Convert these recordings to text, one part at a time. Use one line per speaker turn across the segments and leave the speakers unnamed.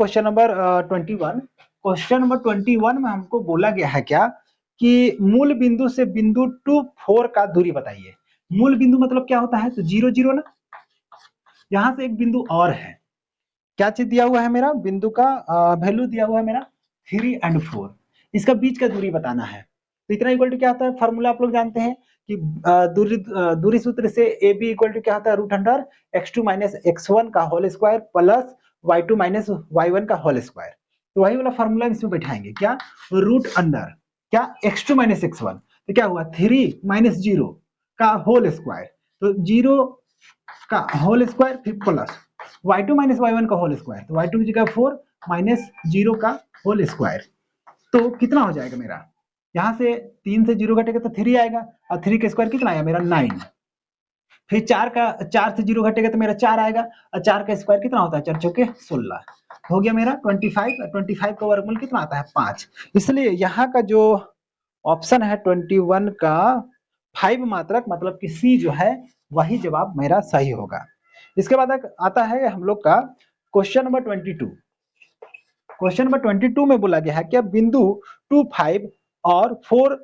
Question number 21। Question number 21 में हमको बोला गया है क्या कि मूल बिंदु से बिंदु 2 4 का दूरी बताइए। मूल बिंदु मतलब क्या होता है, तो 0 0 ना, यहां से एक बिंदु और है, क्या चीज दिया हुआ है मेरा, बिंदु का वैल्यू दिया हुआ है मेरा 3 और 4, इसका बीच का दूरी बताना है। तो इतना इक्वल टू क्या होता है, फॉर्मूला आप लोग जानते हैं कि दूरी सूत्र से ए बी इक्वल टू क्या होता है, root under x2 minus x1 का whole square plus y2 minus y1 का होल स्क्वायर। तो वही वाला फॉर्मूला इसमें बैठाएंगे, क्या, रूट अंडर क्या x2 माइनस x1, तो क्या हुआ 3 माइनस 0 का होल स्क्वायर, तो 0 का होल स्क्वायर फिर प्लस y2 माइनस y1 का होल स्क्वायर, तो y2 की जगह 4 माइनस 0 का होल स्क्वायर। तो कितना हो जाएगा मेरा, यहां से 3 से 0 घटेगा तो 3 आएगा, और 3 का स्क्वायर कितना आया मेरा 9, फिर 4 से 0 घटेगा तो मेरा 4 आएगा, और 4 का स्क्वायर कितना होता है, 4 चौके 16 हो गया मेरा 25, और 25 का वर्गमूल कितना आता है 5। इसलिए यहाँ का जो ऑप्शन है 21 का 5 मात्रक मतलब कि सी जो है वही जवाब मेरा सही होगा। इसके बाद आता है हम लोग का क्वेश्चन नंबर 22। क्वेश्चन नंबर 22 में बोला गया है कि बिंदु 2 5 और 4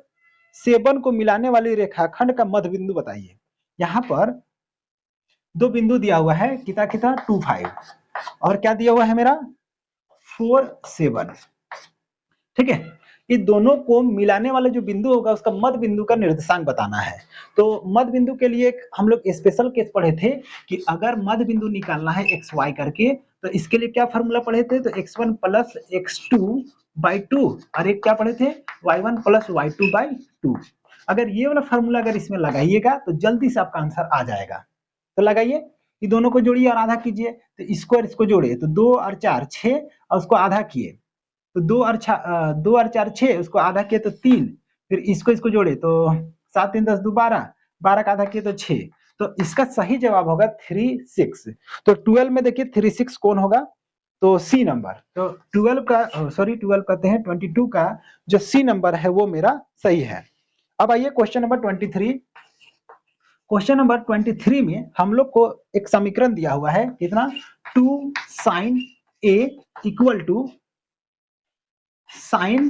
7 को मिलाने वाली रेखाखंड का मध्य बिंदु बताइए। यहाँ पर दो बिंदु दिया हुआ है, कितना कितना 2 5 और क्या दिया हुआ है मेरा 4 7, ठीक है। ये दोनों को मिलाने वाला जो बिंदु होगा उसका मध्य बिंदु का निर्देशांक बताना है। तो मध्य बिंदु के लिए हम लोग स्पेशल केस पढ़े थे कि अगर मध्य बिंदु निकालना है एक्स वाई करके, तो इसके लिए क्या फॉर्मूला पढ़े थे, तो x1 प्लस x2 बाई 2, और एक क्या पढ़े थे y1 प्लस y2 बाई 2। अगर ये वाला फॉर्मूला अगर इसमें लगाइएगा तो जल्दी से आपका आंसर आ जाएगा। तो लगाइए, ये दोनों को जोड़िए और आधा कीजिए, तो इसको और इसको जोड़िए, तो 2 और 4 6 और उसको आधा किए तो 2 और 4 6, उसको आधा किए तो 3, फिर इसको जोड़े तो 7 3 10 2 12, 12 का आधा किए तो 6। तो इसका सही जवाब होगा 3 6। तो 12 में देखिए 3 6 कौन होगा, तो सी नंबर। तो 12 का सॉरी 12 कहते हैं 22 का जो सी नंबर है वो मेरा सही है। अब आइए क्वेश्चन नंबर 23। क्वेश्चन नंबर 23 में हम लोग को एक समीकरण दिया हुआ है, कितना 2 sin a equal to sin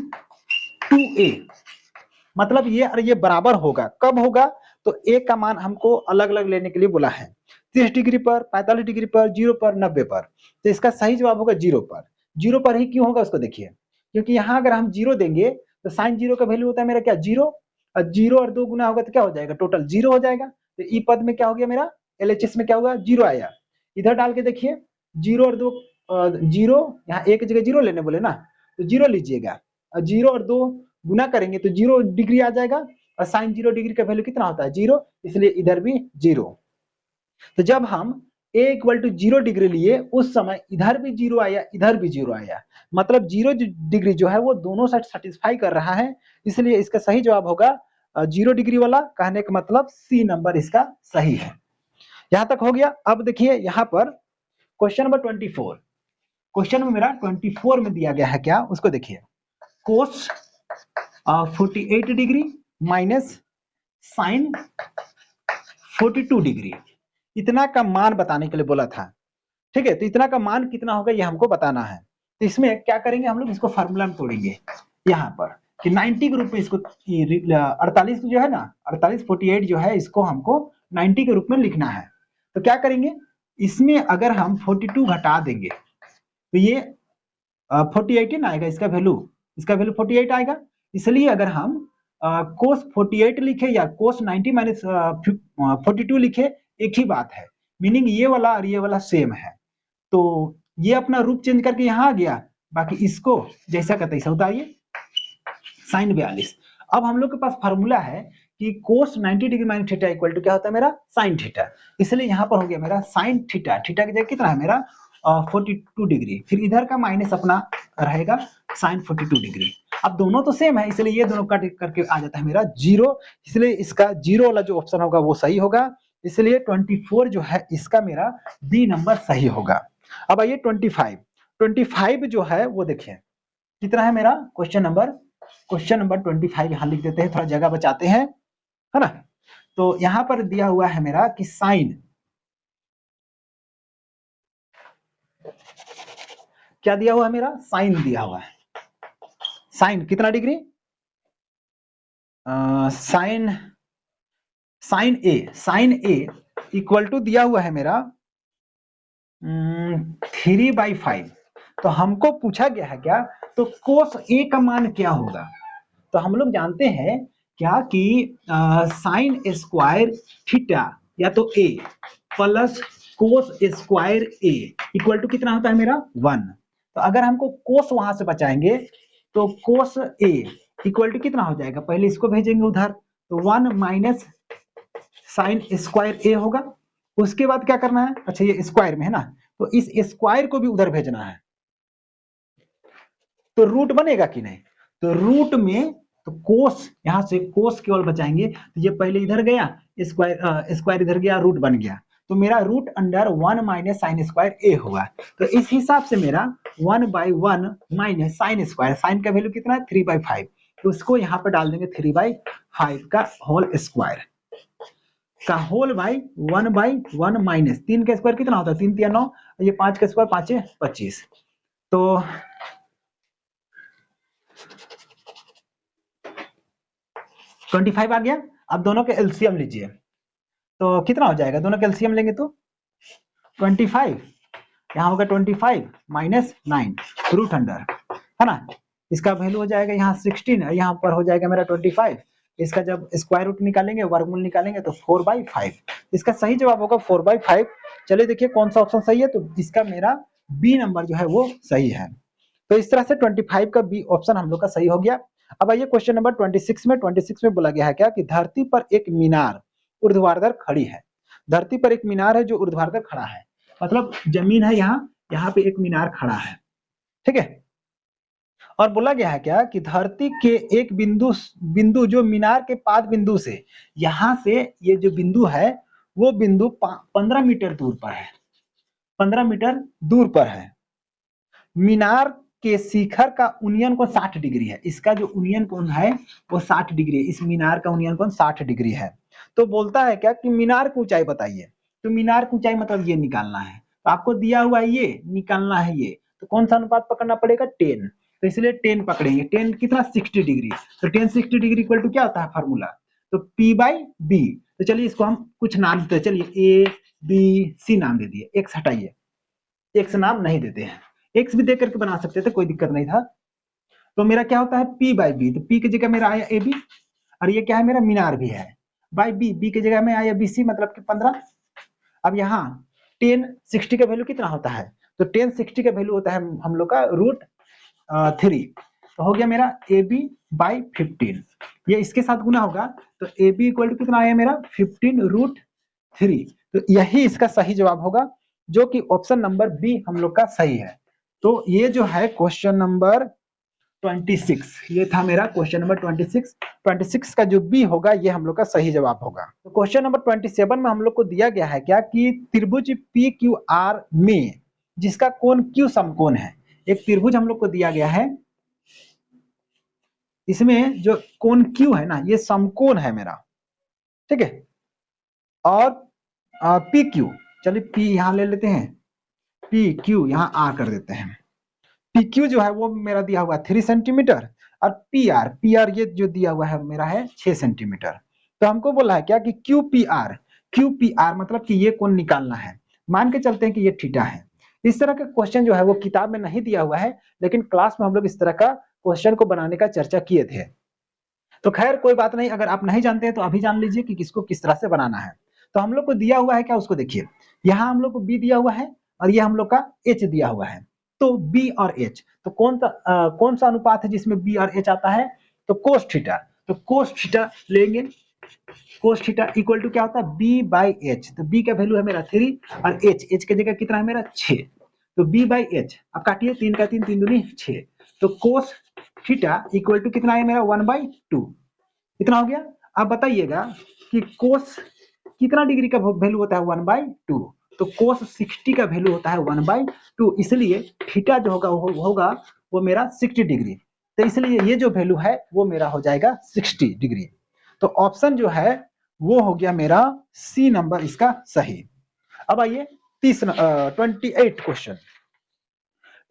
2a, मतलब ये और ये बराबर होगा, कब होगा, तो a का मान हमको अलग अलग लेने के लिए बोला है, 30 डिग्री पर, 45 डिग्री पर, 0 पर, 90 पर। तो इसका सही जवाब होगा 0 पर। 0 पर ही क्यों होगा उसको देखिए, क्योंकि यहाँ अगर हम 0 देंगे तो साइन 0 का वैल्यू होता है मेरा क्या 0, और 0 और 2 गुना होगा तो क्या हो जाएगा, टोटल 0 हो जाएगा। तो ई पद में क्या हो गया मेरा, LHS में क्या होगा 0 आया, इधर डाल के देखिए 0 और 2 0, यहाँ एक जगह 0 लेने बोले ना, तो 0 लीजिएगा, 0 और 2 गुना करेंगे तो 0 डिग्री आ जाएगा, और साइन 0 डिग्री का वैल्यू कितना होता है 0, इसलिए इधर भी 0। तो जब हम a इक्वल टू 0 डिग्री लिए उस समय इधर भी 0 आया, इधर भी 0 आया, मतलब 0 डिग्री जो है वो दोनों साइड सेटिस्फाई कर रहा है, इसलिए इसका सही जवाब होगा 0 डिग्री वाला। कहने का मतलब सी नंबर इसका सही है। यहां तक हो गया। अब देखिए यहाँ पर क्वेश्चन नंबर 24, क्वेश्चन में मेरा 24 में दिया गया है क्या, उसको देखिए, कोस 48 डिग्री माइनस साइन 42 डिग्री, इतना का मान बताने के लिए बोला था, ठीक है। तो इतना का मान कितना होगा ये हमको बताना है। तो इसमें क्या करेंगे हम लोग, इसको फार्मूला में तोड़ेंगे यहाँ पर कि 90 के रूप में इसको 48 जो है ना, 48 48 जो है इसको हमको 90 के रूप में लिखना है। तो क्या करेंगे, इसमें अगर हम 42 घटा देंगे तो ये 48 ही ना आएगा, इसका वैल्यू 48 आएगा। इसलिए अगर हम कोस 48 लिखे या कोस 90 माइनस 42 लिखे, एक ही बात है, मीनिंग ये वाला और ये वाला सेम है। तो ये अपना रूप चेंज करके यहाँ आ गया, बाकी इसको जैसा का तैसा उतारिए, साइन 42। अब हम लोग के पास फार्मूला है कि cos 90 degree minus theta equal to क्या होता है मेरा साइन थीटा, इसलिए यहाँ पर हो गया मेरा साइन थीटा, थीटा की जगह कितना है मेरा 42 डिग्री, फिर इधर का माइनस अपना रहेगा साइन 42 डिग्री। अब दोनों तो सेम है, इसलिए ये दोनों कट करके आ जाता है मेरा 0, इसलिए इसका 0 वाला जो ऑप्शन होगा वो सही होगा। इसलिए 24 जो है इसका मेरा बी नंबर सही होगा। अब आइए 25 जो है वो देखिए कितना है मेरा, क्वेश्चन नंबर 25 यहां लिख देते हैं, थोड़ा जगह बचाते हैं, है ना। तो यहां पर दिया हुआ है मेरा कि साइन क्या दिया हुआ है मेरा, साइन दिया हुआ है। साइन कितना degree, sine sine A equal to दिया हुआ है मेरा 3/5। तो हमको पूछा गया है क्या, तो कोस ए का मान क्या होगा। तो हम लोग जानते हैं क्या कि साइन स्क्वायर थीटा या तो A plus cos square A equal to कितना होता है मेरा 1। तो अगर हमको कोस वहां से बचाएंगे तो कोस ए इक्वल टू कितना हो जाएगा, पहले इसको भेजेंगे उधर, तो 1 माइनस साइन स्क्वायर ए होगा। उसके बाद क्या करना है, अच्छा ये स्क्वायर में है ना, तो इस स्क्वायर को भी उधर भेजना है, तो रूट बनेगा कि नहीं, तो रूट में तो कोस, यहां से कोस केवल बचाएंगे, तो ये पहले इधर गया स्क्वायर इधर गया, रूट बन गया, तो मेरा root under 1 minus sine square A होगा। तो इस हिसाब से मेरा 1/1 माइनस साइन स्क्वायर, साइन का वैल्यू कितना है 3/5, तो उसको यहाँ पर डाल देंगे 3/5 का होल स्क्वायर का होल बाई 1/1 माइनस 3 का स्क्वायर कितना होता है 3 3 9, ये 5 का स्क्वायर 5 25, तो 25 आ गया। अब दोनों के एलसीएम लीजिए, तो कितना हो जाएगा, दोनों के एलसीएम लेंगे तो 25, यहाँ होगा 25 माइनस 9 रूट अंडर, है ना, इसका वैल्यू हो जाएगा यहाँ 16, यहाँ पर हो जाएगा मेरा 25, इसका जब स्क्वायर रूट निकालेंगे, वर्गमूल निकालेंगे तो 4/5, इसका सही जवाब होगा 4/5। चलिए देखिए कौन सा ऑप्शन सही है, तो इसका मेरा बी नंबर जो है वो सही है। तो इस तरह से 25 का बी ऑप्शन हम लोग का सही हो गया। अब आइए क्वेश्चन नंबर 26 में बोला गया है क्या कि धरती पर एक मीनार ऊर्ध्वाधर खड़ी है। धरती पर एक मीनार है जो ऊर्ध्वाधर खड़ा है, मतलब जमीन है यहाँ पे एक मीनार खड़ा है, ठीक है। और बोला गया है क्या कि धरती के एक बिंदु जो मीनार के पाद बिंदु से, यहां से ये जो बिंदु है वो बिंदु 15 मीटर दूर पर है, 15 मीटर दूर पर है। मीनार के शिखर का उन्नयन कोण 60 डिग्री है, इसका जो उन्नयन कोण है वो 60 डिग्री है, इस मीनार का उन्नयन कोण 60 डिग्री है। तो बोलता है क्या कि मीनार की ऊंचाई बताइए, तो मीनार की ऊंचाई मतलब ये निकालना है, तो आपको दिया हुआ है ये निकालना है ये, तो कौन सा अनुपात पकड़ना पड़ेगा 10, तो इसलिए 10 पकड़ेंगे, 10 कितना 60 डिग्री, तो 10 60 डिग्री इक्वल टू क्या होता है फार्मूला, तो P/B। तो चलिए इसको हम कुछ नाम देते हैं, चलिए A B C नाम दे दिए, एक्स हटाइए, एक्स नाम नहीं देते हैं, एक्स भी देख करके बना सकते थे, कोई दिक्कत नहीं था। तो मेरा क्या होता है P/B, तो P की जगह मेरा आया AB, और ये क्या है मेरा मीनार भी है, बाई B की जगह में आया BC मतलब कि 15। अब यहाँ 10 60 का वैल्यू कितना होता है, तो 10 60 का वैल्यू होता है हम लोग का √3, तो हो गया मेरा AB/15, ये इसके साथ गुना होगा, तो AB इक्वल टू कितना आया मेरा 15√3, तो यही इसका सही जवाब होगा, जो कि ऑप्शन नंबर बी हम लोग का सही है। तो ये जो है क्वेश्चन नंबर 26, ये था मेरा क्वेश्चन नंबर 26 का जो बी होगा ये हम लोग का सही जवाब होगा। तो क्वेश्चन नंबर 27 में हम लोग को दिया गया है क्या कि त्रिभुज PQR में जिसका कोण Q समकोण है, एक त्रिभुज हम लोग को दिया गया है, इसमें जो कोण Q है ना ये समकोण है मेरा, ठीक है, और PQ, चलिए P यहां ले लेते हैं, PQ यहां R कर देते हैं, PQ जो है वो मेरा दिया हुआ 3 सेंटीमीटर, और PR ये जो दिया हुआ है मेरा है 6 सेंटीमीटर। तो हमको बोला है क्या कि QPR मतलब कि ये कोण निकालना है, मान के चलते हैं कि ये थीटा है। इस तरह का क्वेश्चन जो है वो किताब में नहीं दिया हुआ है, लेकिन क्लास में हम लोग इस तरह का क्वेश्चन को बनाने का चर्चा किए थे। तो खैर कोई बात नहीं, अगर आप नहीं जानते हैं तो अभी जान लीजिए कि किसको किस तरह से बनाना है। तो हम लोग को दिया हुआ है क्या, उसको देखिए, यहाँ हम लोग को B दिया हुआ है और ये हम लोग का H दिया हुआ है, तो B और H, तो कौन सा अनुपात है जिसमें B और H आता है, तो कोस थीटा, तो कोस थीटा लेंगे, कोस थीटा इक्वल टू क्या होता है B/H, तो B का वैल्यू है मेरा 3 और H की जगह कितना है मेरा 6, तो B/H, अब काटिए 3 का 3 3 दूनी 6, तो कोस थीटा इक्वल टू कितना है मेरा 1/2, इतना हो गया। अब बताइएगा कि कोस कितना डिग्री का वैल्यू होता है 1/2, तो कोस 60 का वैल्यू होता है 1/2, इसलिए थीटा जो होगा वो मेरा 60 डिग्री, तो इसलिए ये जो वैल्यू है वो मेरा हो जाएगा 60 डिग्री। तो ऑप्शन जो है वो हो गया मेरा सी नंबर इसका सही। अब आइए 28 क्वेश्चन,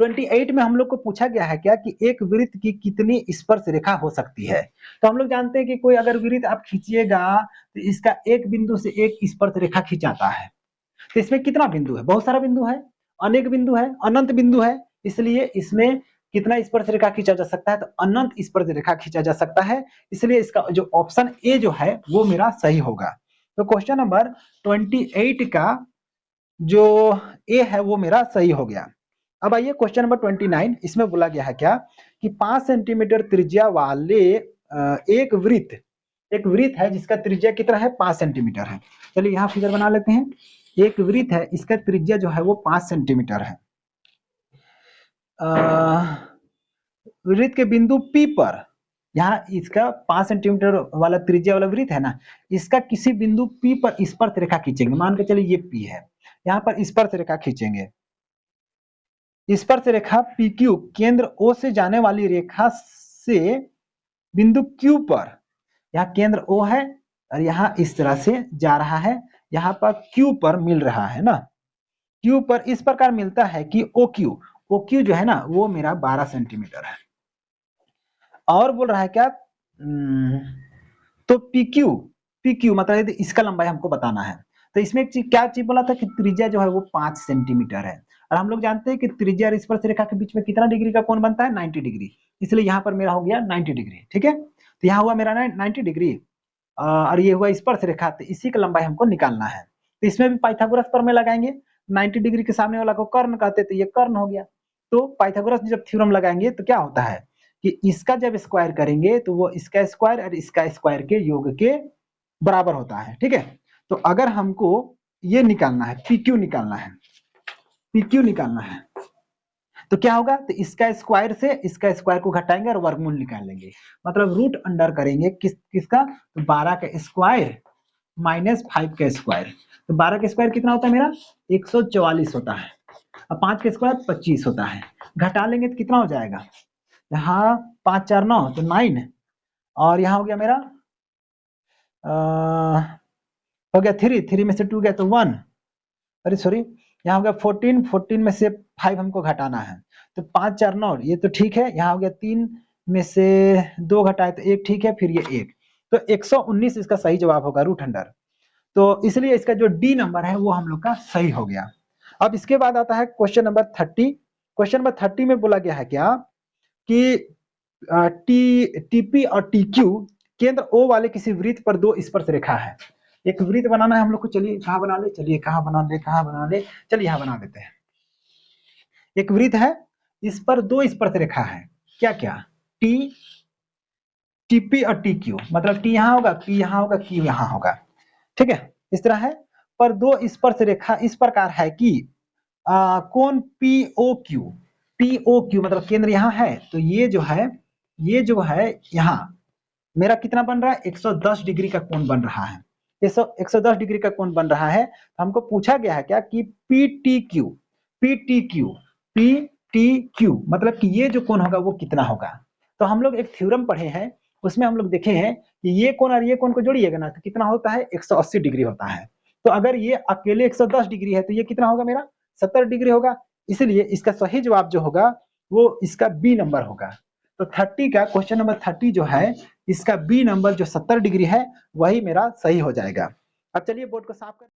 28 में हम लोग को पूछा गया है क्या कि एक वृत्त की कितनी स्पर्श रेखा हो सकती है। तो हम लोग जानते हैं कि कोई अगर वृत्त आप खींचिएगा तो इसका एक बिंदु से एक स्पर्श रेखा खींचाता है। तो इसमें कितना बिंदु है? बहुत सारा बिंदु है, अनेक बिंदु है, अनंत बिंदु है, इसलिए इसमें कितना स्पर्श रेखा खींचा जा सकता है? तो अनंत स्पर्श रेखा खींचा जा सकता है, इसलिए इसका जो ऑप्शन ए जो है वो मेरा सही होगा। तो क्वेश्चन नंबर 28 का जो ए है वो मेरा सही हो गया। अब आइए क्वेश्चन नंबर 29, इसमें बोला गया है क्या कि 5 सेंटीमीटर त्रिज्या वाले एक वृत्त है जिसका त्रिज्या कितना है? 5 सेंटीमीटर है। चलिए यहाँ फिगर बना लेते हैं। एक वृत्त है, इसका त्रिज्या जो है वो 5 सेंटीमीटर है। वृत्त के बिंदु P पर, यहाँ इसका 5 सेंटीमीटर वाला त्रिज्या वाला वृत्त है ना, इसका किसी बिंदु P पर स्पर्श रेखा खींचेंगे। मान के चलिए ये P है, यहाँ पर स्पर्श रेखा खींचेंगे। स्पर्श रेखा PQ केंद्र O से जाने वाली रेखा से बिंदु Q पर, यहाँ केंद्र O है और यहाँ इस तरह से जा रहा है, यहाँ पर Q पर मिल रहा है ना, Q पर इस प्रकार मिलता है कि OQ जो है ना वो मेरा 12 सेंटीमीटर है। और बोल रहा है क्या, तो PQ मतलब इसका लंबाई हमको बताना है। तो इसमें एक चीज क्या चीज बोला था कि त्रिज्या जो है वो 5 सेंटीमीटर है, और हम लोग जानते हैं कि त्रिज्या और स्पर्श रेखा के बीच में कितना डिग्री का कोण बनता है? 90 डिग्री। इसलिए यहाँ पर मेरा हो गया 90 डिग्री। ठीक है, तो यहाँ हुआ मेरा 90 डिग्री और ये हुआ स्पर्श रेखा, तो इसी का लंबाई हमको निकालना है। तो इसमें भी पाइथागोरस प्रमेय लगाएंगे। 90 डिग्री के सामने वाला को कर्ण कहते, तो ये कर्ण हो गया। तो पाइथागोरस जब थ्योरम लगाएंगे तो क्या होता है कि इसका जब स्क्वायर करेंगे तो वो इसका स्क्वायर और इसका स्क्वायर के योग के बराबर होता है। ठीक है, तो अगर हमको ये निकालना है, PQ निकालना है तो क्या होगा? तो इसका स्क्वायर से इसका स्क्वायर को घटाएंगे और वर्गमूल निकाल लेंगे, मतलब रूट अंडर करेंगे किसका? तो 12 का स्क्वायर माइनस 5 का स्क्वायर। तो 12 का स्क्वायर कितना होता है मेरा? 144 होता है, और 5 का स्क्वायर 25 होता है। घटा लेंगे तो कितना हो जाएगा? यहाँ 5 4 9 तो 9, और यहाँ हो गया मेरा हो गया 3 में से 2 गया तो 1, अरे सॉरी यहाँ हो गया 14 में से 5 हमको घटाना है, तो 5 4 9 ये तो ठीक है। यहाँ हो गया 3 में से 2 घटाए तो 1 ठीक है, फिर ये 1, तो 119 इसका सही जवाब होगा, रूट अंडर। तो इसलिए इसका जो डी नंबर है वो हम लोग का सही हो गया। अब इसके बाद आता है क्वेश्चन नंबर 30। क्वेश्चन नंबर 30 में बोला गया है क्या कि टीपी और टीक्यू केंद्र ओ वाले किसी वृत्त पर 2 स्पर्श रेखा है। एक वृत्त बनाना है हम लोग को, चलिए कहाँ बना ले, चलिए यहाँ बना देते हैं। एक वृत्त है, इस पर 2 स्पर्श रेखा है, क्या क्या? टीपी और टीक्यू, मतलब टी यहाँ होगा, पी यहाँ होगा, क्यू यहाँ होगा। ठीक है, इस तरह है, पर 2 स्पर्श रेखा इस प्रकार है कि कोण पीओक्यू मतलब केंद्र यहाँ है, तो ये जो है यहाँ मेरा कितना बन रहा है? 110 डिग्री का कोण बन रहा है। 110 डिग्री का कोण बन रहा है। हमको पूछा गया है क्या कि पीटीक्यू मतलब कि ये जो कोण होगा वो कितना होगा। तो हम लोग एक थ्योरम पढ़े हैं, उसमें हम लोग देखे हैं कि ये कोण और ये कोण को जोड़िएगा ना तो कितना होता है? 180 डिग्री होता है। तो अगर ये अकेले 110 डिग्री है तो ये कितना होगा मेरा? 70 डिग्री होगा। इसलिए इसका सही जवाब जो होगा वो इसका बी नंबर होगा। तो 30 का क्वेश्चन नंबर 30 जो है इसका बी नंबर जो 70 डिग्री है वही मेरा सही हो जाएगा। अब चलिए बोर्ड को साफ कर